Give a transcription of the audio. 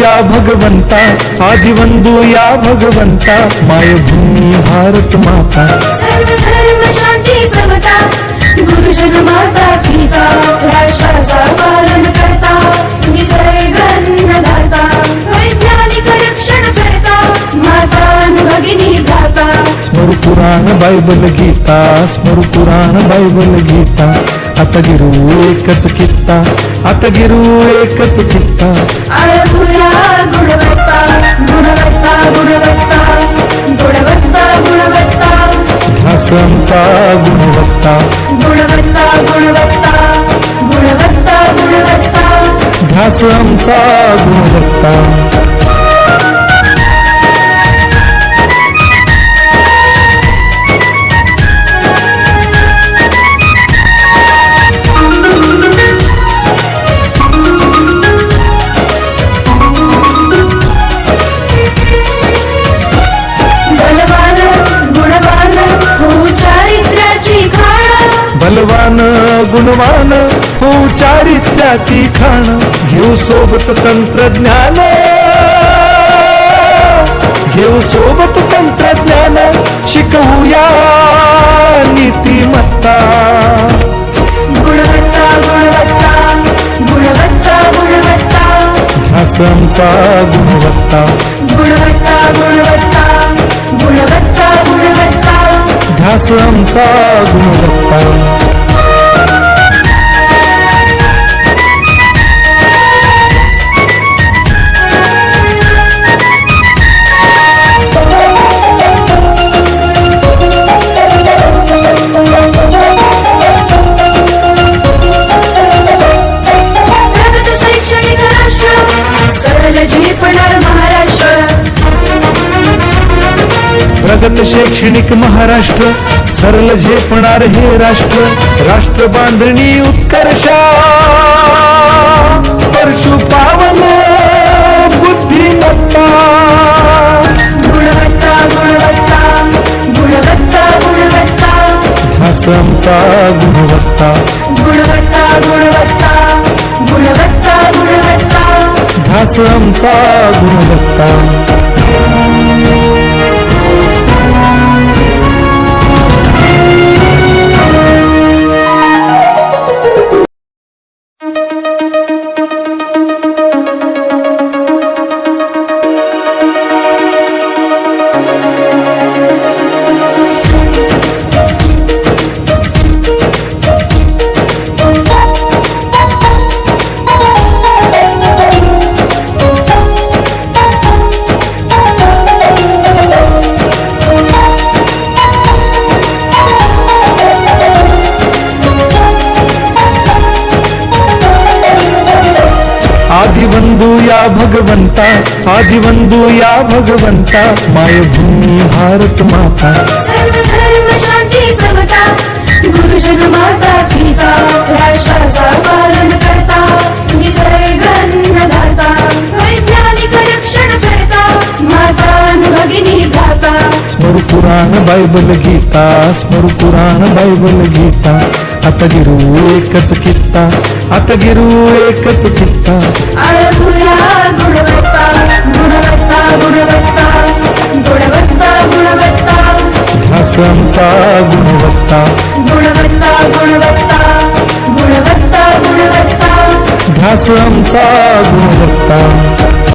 या भगवंता, आदिवंदू या भगवंता, मायभूमी भारत माता. सर्व धर्म शांती समता, गुरुजन माता पिता, राष्ट्राचा पालन करता, निसर्गन्नदाता, वैज्ञानिक रक्षण करता, माता भगिनी भ्राता. स्मरू पुराण बायबल गीता, स्मरू पुराण बायबल गीता. आता गिरू एकच कित्ता, आता गिरू एकच कित्ता. आळगुया गुणवत्ता, गुणवत्ता गुणवत्ता, गुणवत्ता गुणवत्ता. ध्यास आमचा गुणवत्ता, गुणवत्ता गुणवत्ता, गुणवत्ता गुणवत्ता. ध्यास आमचा गुणवत्ता. बलवान गुणवान हो चारित्र्याची खाण. घेऊ सोबत तंत्रज्ञान, घेऊ सोबत तंत्रज्ञान, शिकवूया नीतिमत्ता. गुणवत्ता गुणवत्ता, गुणवत्ता गुणवत्ता. ध्यास आमचा गुणवत्ता, गुणवत्ता गुणवत्ता, गुणवत्ता गुणवत्ता. ध्यास आमचा गुणवत्ता. प्रगत शैक्षणिक महाराष्ट्र, सरल झेपणार हे राष्ट्र. राष्ट्र बांधणी उत्कर्षा, परशु पावन बुद्धिमत्ता. गुणवत्ता गुणवत्ता, गुणवत्ता गुणवत्ता. ध्यास आमचा गुणवत्ता, गुणवत्ता गुणवत्ता, गुणवत्ता गुणवत्ता. ध्यास आमचा गुणवत्ता. आदिवंदू या भगवंता, आदिवंदू या भगवंता, मायभूमी भारत माता. सर्व धर्म शांती समता, गुरुजन माता पिता, राष्ट्राचा पालन करता, निसर्गन्नदाता, वैज्ञानिक रक्षण करता, माता भगिनी भ्राता. स्मरू पुराण बायबल गीता, स्मरू पुराण बायबल गीता. आता गिरू एकच कित्ता, आता गिरू एकच कित्ता. आळगुया गुणवत्ता, गुणवत्ता गुणवत्ता, गुणवत्ता गुणवत्ता. ध्यास आमचा गुणवत्ता, गुणवत्ता गुणवत्ता, गुणवत्ता गुणवत्ता. ध्यास आमचा गुणवत्ता.